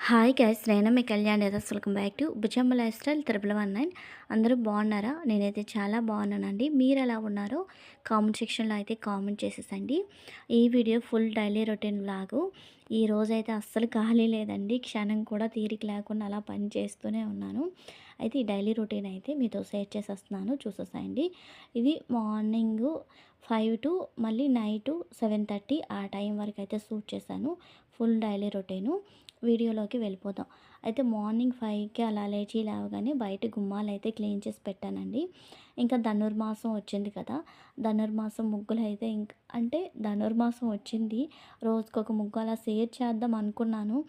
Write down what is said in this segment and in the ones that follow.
Hi guys, నేను మీ కళ్యాణ్ యదస్. Welcome back to Buchamma lifestyle 319. అందరూ బాగున్నారా? నేనైతే చాలా బాగున్నానండి. మీరు ఎలా ఉన్నారో కామెంట్ సెక్షన్లో అయితే కామెంట్ చేసేసండి. ఈ video full daily routine vlog. ఈ రోజైతే అస్సలు ఖాళీ లేదండి, క్షణం కూడా తీరిక లేకుండా అలా పని చేస్తూనే ఉన్నాను. అయితే ఈ డైలీ రొటీన్ అయితే మీతో షేర్ చేసేస్తున్నాను, చూసేసాయండి. ఇది మార్నింగ్ 5 టు మళ్ళీ నైట్ 7:30 ఆ టైం వరకు అయితే షూట్ చేశాను. Full daily routine. వీడియోలోకి వెళ్ళిపోదాం. అయితే మార్నింగ్ 5కి అలా లేవగానే బయట గుమ్మాలు అయితే క్లీన్ చేసి పెట్టానండి. ఇంకా ధనుర్మాసం వచ్చింది కదా, ధనుర్మాసం ముగ్గులు అయితే అంటే ధనుర్మాసం వచ్చింది, రోజుకొక ముగ్గు అలా షేర్ చేద్దాం అనుకున్నాను.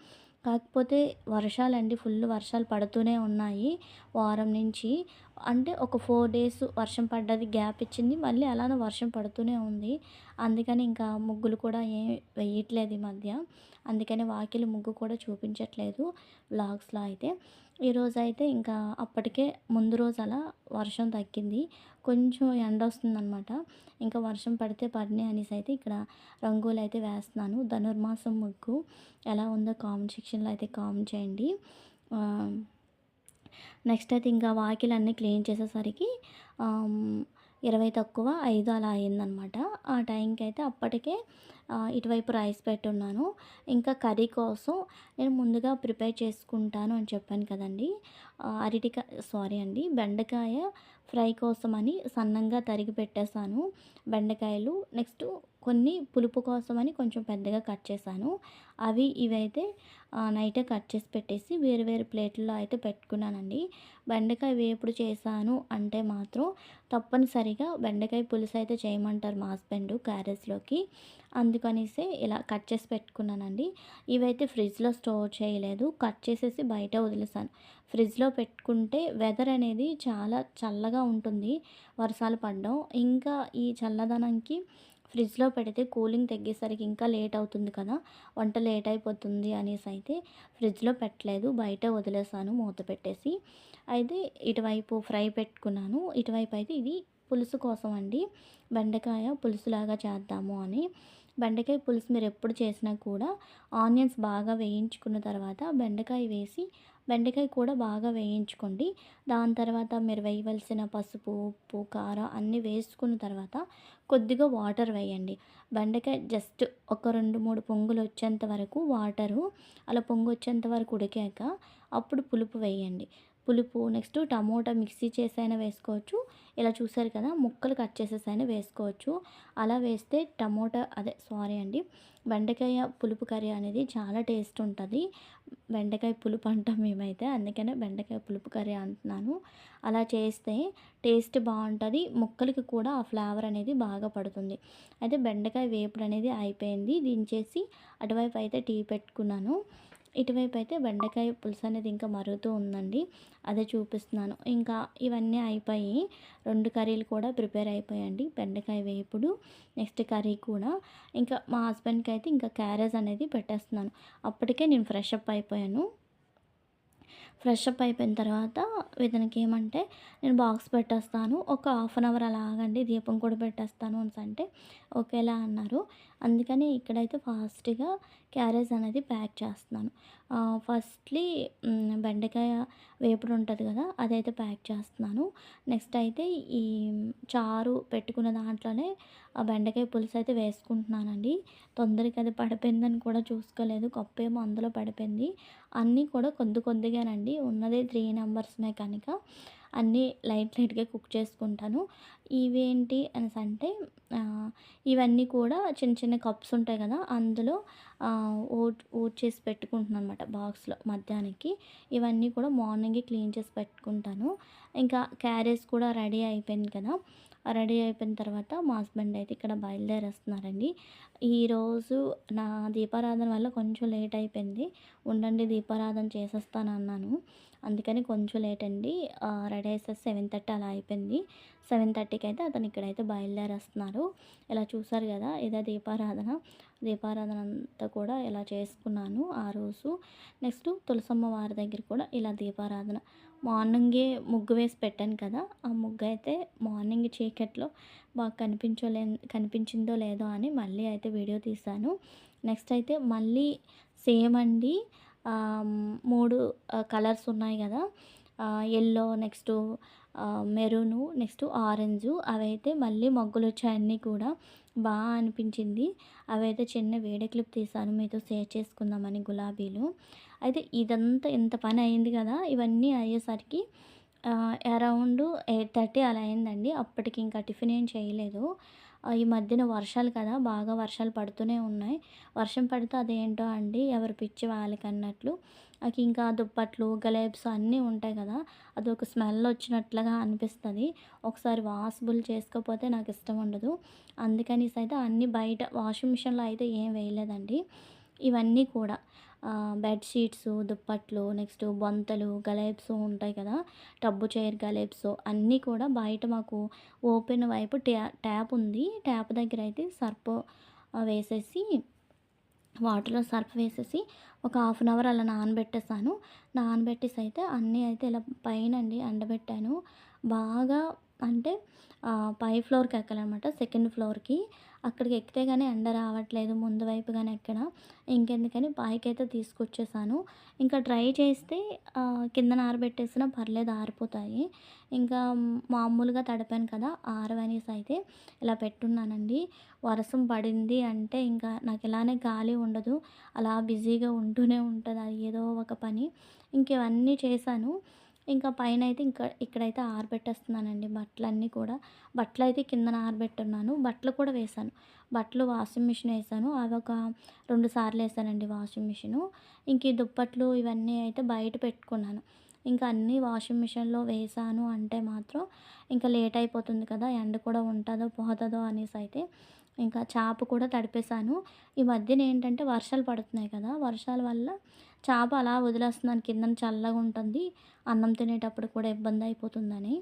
కాకపోతే వర్షాలండి, ఫుల్ వర్షాలు పడుతూనే ఉన్నాయి వారం నుంచి. అంటే ఒక 4 డేస్ వర్షం పడ్డది, గ్యాప్ ఇచ్చింది, మళ్ళీ అలానే వర్షం పడుతూనే ఉంది. అందుకని ఇంకా ముగ్గులు కూడా ఏం వేయట్లేదు ఈ మధ్య. అందుకని వాకిలి ముగ్గు కూడా చూపించట్లేదు వ్లాగ్స్లో అయితే. ఈరోజైతే ఇంకా అప్పటికే ముందు రోజు అలా వర్షం తగ్గింది, కొంచెం ఎండ వస్తుందన్నమాట. ఇంకా వర్షం పడితే పడినాయి అనేసి అయితే ఇక్కడ రంగులు అయితే వేస్తున్నాను. ధనుర్మాసం ముగ్గు ఎలా ఉందో కామెంట్ సెక్షన్లో అయితే కామెంట్ చేయండి. నెక్స్ట్ అయితే ఇంకా వాకిలన్నీ క్లీన్ చేసేసరికి 20:05 అలా అయిందనమాట. ఆ టైంకి అయితే అప్పటికే ఇటువైపు రైస్ పెట్టున్నాను. ఇంకా కర్రీ కోసం నేను ముందుగా ప్రిపేర్ చేసుకుంటాను అని చెప్పాను కదండి. బెండకాయ ఫ్రై కోసమని సన్నంగా తరిగి పెట్టేశాను బెండకాయలు. నెక్స్ట్ కొన్ని పులుపు కోసమని కొంచెం పెద్దగా కట్ చేశాను. ఇవైతే నైటే కట్ చేసి పెట్టేసి వేరు వేరు ప్లేట్లలో అయితే పెట్టుకున్నానండి. బెండకాయ వేపుడు చేశాను అంటే మాత్రం తప్పనిసరిగా బెండకాయ పులుసు అయితే చేయమంటారు మా హస్బెండ్ క్యారేజ్లోకి. అందుకనేసి ఇలా కట్ చేసి పెట్టుకున్నానండి. ఇవైతే ఫ్రిడ్జ్లో స్టోర్ చేయలేదు, కట్ చేసేసి బయట వదిలేసాను. ఫ్రిడ్జ్లో పెట్టుకుంటే వెదర్ అనేది చాలా చల్లగా ఉంటుంది, వర్షాలు పడడం. ఇంకా ఈ చల్లదనంకి ఫ్రిడ్జ్లో పెడితే కూలింగ్ తగ్గేసరికి ఇంకా లేట్ అవుతుంది కదా, వంట లేట్ అయిపోతుంది అనేసి అయితే ఫ్రిడ్జ్లో పెట్టలేదు, బయట వదిలేసాను మూత పెట్టేసి. అయితే ఇటువైపు ఫ్రై పెట్టుకున్నాను, ఇటువైపు అయితే ఇది పులుసు కోసం అండి, బెండకాయ పులుసులాగా చేద్దాము అని. బెండకాయ పులుసు మీరు ఎప్పుడు చేసినా కూడా ఆనియన్స్ బాగా వేయించుకున్న తర్వాత బెండకాయ వేసి బెండకాయ కూడా బాగా వేయించుకోండి. దాని తర్వాత మీరు వేయవలసిన పసుపు, ఉప్పు, కారం అన్నీ వేసుకున్న తర్వాత కొద్దిగా వాటర్ వేయండి. బెండకాయ జస్ట్ ఒక 2-3 పొంగులు వచ్చేంత వరకు వాటరు, అలా పొంగు వచ్చేంత వరకు ఉడికాక అప్పుడు పులుపు వేయండి. పులుపు నెక్స్ట్ టమోటా మిక్సీ చేసైనా వేసుకోవచ్చు, ఇలా చూసారు కదా ముక్కలు కట్ చేసేసైనా వేసుకోవచ్చు. అలా వేస్తే బెండకాయ పులుపు కర్రీ అనేది చాలా టేస్ట్ ఉంటుంది. బెండకాయ పులుపు అంటాం మేమైతే, అందుకనే బెండకాయ పులుపు కర్రీ అంటున్నాను. అలా చేస్తే టేస్ట్ బాగుంటుంది, ముక్కలకి కూడా ఆ ఫ్లేవర్ అనేది బాగా పడుతుంది. అయితే బెండకాయ వేపుడు అనేది అయిపోయింది, దించేసి అటువైపు అయితే టీ పెట్టుకున్నాను. ఇటువైపు అయితే బెండకాయ పులుసు అనేది ఇంకా మరుగుతూ ఉందండి, అదే చూపిస్తున్నాను. ఇంకా ఇవన్నీ అయిపోయి 2 కర్రీలు కూడా ప్రిపేర్ అయిపోయాయండి, బెండకాయ వేపుడు నెక్స్ట్ కర్రీ కూడా. ఇంకా మా హస్బెండ్కి అయితే ఇంకా క్యారేజ్ అనేది పెట్టేస్తున్నాను. అప్పటికే నేను ఫ్రెష్ అప్ అయిపోయాను. ఫ్రెష్ అప్ అయిపోయిన తర్వాత ఇతనికి ఏమంటే నేను బాక్స్ పెట్టేస్తాను, ఒక హాఫ్ అన్ అవర్ అలా ఆగండి, దీపం కూడా పెట్టేస్తాను అనేసి అంటే ఓకేలా అన్నారు. అందుకని ఇక్కడైతే ఫాస్ట్గా క్యారేజ్ అనేది ప్యాక్ చేస్తున్నాను. ఫస్ట్లీ బెండకాయ వేపుడు ఉంటుంది కదా, అదైతే ప్యాక్ చేస్తున్నాను. నెక్స్ట్ అయితే ఈ చారు పెట్టుకున్న దాంట్లోనే ఆ బెండకాయ పులుసు అయితే వేసుకుంటున్నానండి. తొందరగా అది పడిపోయిందని కూడా చూసుకోలేదు, కప్పేమో అందులో పడిపోయింది. అన్నీ కూడా కొద్దిగానండి, ఉన్నదే 3 మెంబర్స్మే కనుక అన్నీ లైట్గా కుక్ చేసుకుంటాను. ఇవేంటి అనేసి అంటే ఇవన్నీ కూడా చిన్న చిన్న కప్స్ ఉంటాయి కదా, అందులో ఓట్ చేసి పెట్టుకుంటున్నాను అనమాట బాక్స్లో మధ్యాహ్నానికి. ఇవన్నీ కూడా మార్నింగే క్లీన్ చేసి పెట్టుకుంటాను. ఇంకా క్యారేజ్ కూడా రెడీ అయిపోయింది కదా, రెడీ అయిపోయిన తర్వాత మా హస్బెండ్ అయితే ఇక్కడ బయలుదేరేస్తున్నారండి. ఈరోజు నా దీపారాధన వల్ల కొంచెం లేట్ అయిపోయింది, ఉండండి దీపారాధన చేసేస్తానన్నాను, అందుకని కొంచెం లేట్ అండి. రెడీ అయ్యేసరికి 7:30 అలా అయిపోయింది. 7:30కి అయితే అతను ఇక్కడైతే బయలుదేరేస్తున్నారు. ఇలా చూసారు కదా, ఇదే దీపారాధన అంతా కూడా ఇలా చేసుకున్నాను ఆ రోజు. నెక్స్ట్ తులసమ్మ వారి దగ్గర కూడా ఇలా దీపారాధన మార్నింగే ముగ్గు వేసి పెట్టాను కదా, ఆ ముగ్గు అయితే మార్నింగ్ చీకట్లో బాగా కనిపించిందో లేదో అని మళ్ళీ అయితే వీడియో తీశాను. నెక్స్ట్ అయితే మళ్ళీ సేమ్ అండి, 3 కలర్స్ ఉన్నాయి గదా! Yellow, next maroon, next orange అవైతే మళ్ళీ మగ్గులొచ్చాయి అన్నీ కూడా. అనిపించింది. అవైతే చిన్న వీడియో క్లిప్ తీశాను మీతో షేర్ చేసుకుందామని గులాబీలు. అయితే ఇదంతా ఇంత పని అయింది గదా! ఇవన్నీ అయ్యేసరికి అరౌండ్ 8:30 అలా అయిందండి. అప్పటికి ఇంకా టిఫిన్ ఏం చేయలేదు. ఈ మధ్యన వర్షాలు కదా! బాగా వర్షాలు పడుతూనే ఉన్నాయి. వర్షం పడితే అదేంటో అండి ఎవరి పిచ్చి వాళ్ళకన్నట్లు నాకింకా దుప్పట్లు, గలేబ్స్ అన్నీ ఉంటాయి కదా! అదొక స్మెల్ వచ్చినట్లుగా అనిపిస్తది. ఒకసారి వాషబుల్ చేసుకోకపోతే నాకిష్టం ఉండదు. అందుకనేసి అయితే అన్నీ బయట వాషింగ్ మిషన్‌లో అయితే ఏం వేయలేదండి. ఇవన్నీ కూడా బెడ్ షీట్సు, దుప్పట్లు, నెక్స్ట్ బొంతలు, గలేబ్స్ ఉంటాయి కదా! టబ్బు చైర్ గలేబ్స్ అన్నీ కూడా బయట మాకు ఓపెన్ వైపు ట్యాప్ ఉంది. ట్యాప్ దగ్గర అయితే సర్ప్ వేసేసి వాటర్‌లో సర్ఫ్ వేసేసి ఒక హాఫ్ అన్ అవర్ అలా నానబెట్టేసాను. నానబెట్టేసి అయితే అన్నీ అయితే ఇలా పైనండి ఎండబెట్టాను. బాగా అంటే పై ఫ్లోర్‌కి ఎక్కాలనమాట. సెకండ్ ఫ్లోర్‌కి. అక్కడికి ఎక్కితే గాని ఎండ రావట్లేదు. ముందు వైపు గాని ఎక్కడ. ఇంకెందుకని పైకైతే తీసుకొచ్చేసాను. ఇంకా డ్రై చేస్తే కిందన ఆరబెట్టేసినా పర్లేదు ఆరిపోతాయి. ఇంకా మామూలుగా తడిపాను కదా! ఆరవనేసి అయితే ఇలా పెట్టున్నానండి. వర్షం పడింది అంటే ఇంకా నాకు ఇలానే ఖాళీ ఉండదు. అలా బిజీగా ఉంటూనే ఉంటది. అది ఏదో ఒక పని. ఇంక ఇవన్నీ చేశాను. ఇంకా పైనైతే ఇక్కడైతే ఆరబెట్టేస్తున్నానండి బట్టలన్నీ కూడా. బట్టలైతే కిందన ఆరబెట్టున్నాను. బట్టలు కూడా వేశాను. బట్టలు వాషింగ్ మిషన్ ఏసాను. అవొక 2 సార్లు ఏసానండి వాషింగ్ మిషను. ఇంక ఈ దుప్పట్లు ఇవన్నీ అయితే బయట పెట్టుకున్నాను. ఇంకా అన్నీ వాషింగ్ మిషన్‌లో వేశాను అంటే మాత్రం ఇంకా లేట్ అయిపోతుంది కదా! ఎండ కూడా ఉంటదో, పోతదో అనేసైతే ఇంకా చాప కూడా తడిపేశాను. ఈ మధ్యన ఏంటంటే వర్షాలు పడుతున్నాయి కదా! వర్షాల వల్ల చాప అలా వదిలేస్తున్నాను కిందన చల్లగుంటుంది. అన్నం తినేటప్పుడు కూడా ఇబ్బందయిపోతుందని.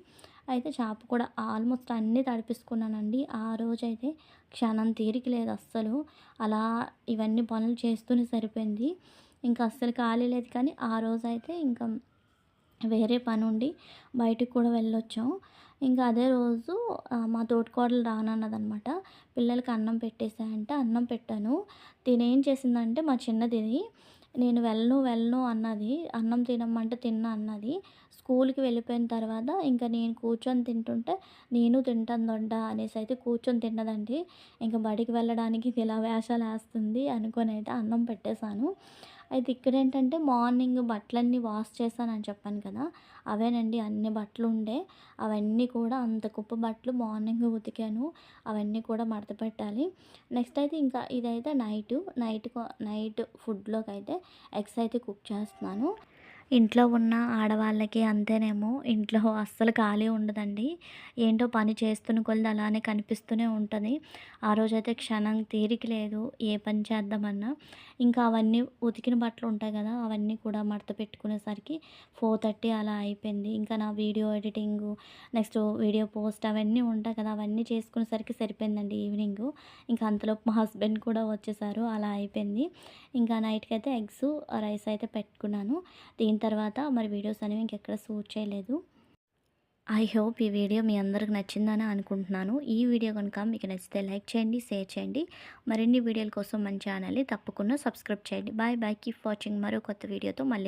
అయితే చాప కూడా ఆల్మోస్ట్ అన్నీ తడిపేసుకున్నానండి. ఆ రోజైతే క్షణం తీరిక లేదు అస్సలు. అలా ఇవన్నీ పనులు చేస్తూనే సరిపోయింది. ఇంకా అస్సలు ఖాళీ లేదు కానీ ఆ రోజైతే ఇంకా వేరే పనుండి బయటికి కూడా వెళ్ళొచ్చాం. ఇంకా అదే రోజు మా తోటికోడలు రానన్నదనమాట. పిల్లలకి అన్నం పెట్టేసా అంటే అన్నం పెట్టాను. తినేం చేసిందంటే మా చిన్నదిది నేను వెళ్ళను అన్నది. అన్నం తినమ్మంటే తినను అన్నది. స్కూలుకి వెళ్ళిపోయిన తర్వాత ఇంక నేను కూర్చొని తింటుంటే నేను తింటాను దొడ్డ అనేసైతే కూర్చొని తిన్నదండి. ఇంక బడికి వెళ్ళడానికి ఇది ఇలా వేషాలేస్తుంది అనుకోనైతే అన్నం పెట్టేశాను. అయితే ఇక్కడేంటంటే మార్నింగ్ బట్టలన్నీ వాష్ చేశానని చెప్పాను కదా! అవేనండి అన్ని బట్టలుండే. అవన్నీ కూడా అంత కుప్ప బట్టలు మార్నింగ్ ఉతికాను. అవన్నీ కూడా మడత పెట్టాలి. నెక్స్ట్ అయితే ఇంకా ఇదైతే నైట్ ఫుడ్‌లోకైతే ఎగ్స్ అయితే కుక్ చేస్తున్నాను. ఇంట్లో ఉన్న ఆడవాళ్ళకి అంతేనేమో ఇంట్లో అస్సలు ఖాళీ ఉండదండి. ఏంటో పని చేస్తున్న కొలది అలానే కనిపిస్తూనే ఉంటది. ఆ రోజైతే క్షణం తీరిక లేదు. ఏ పని చేద్దామన్నా. ఇంకా అవన్నీ ఉతికిన బట్టలు ఉంటాయి కదా! అవన్నీ కూడా మడత పెట్టుకునేసరికి 4:30 అలా అయిపోయింది. ఇంకా నా video editing, next video post అవన్నీ ఉంటాయి కదా! అవన్నీ చేసుకునేసరికి సరిపోయిందండి ఈవినింగు. ఇంకా అంతలోపు మా హస్బెండ్ కూడా వచ్చేసారు. అలా అయిపోయింది. ఇంకా నైట్‌కైతే ఎగ్సు, రైస్ అయితే పెట్టుకున్నాను. దీని తర్వాత మరి వీడియోస్ అనేవి ఇంకెక్కడ షూట్ చేయలేదు. ఐ హోప్ ఈ వీడియో మీ అందరికి నచ్చిందని అనుకుంటున్నాను. ఈ వీడియో కనుక మీకు నచ్చితే లైక్ చేయండి, షేర్ చేయండి. మరిన్ని వీడియోల కోసం మన ఛానల్‌ని తప్పకుండా సబ్స్క్రైబ్ చేయండి. Bye bye. Keep watching. మరో కొత్త వీడియోతో మళ్ళీ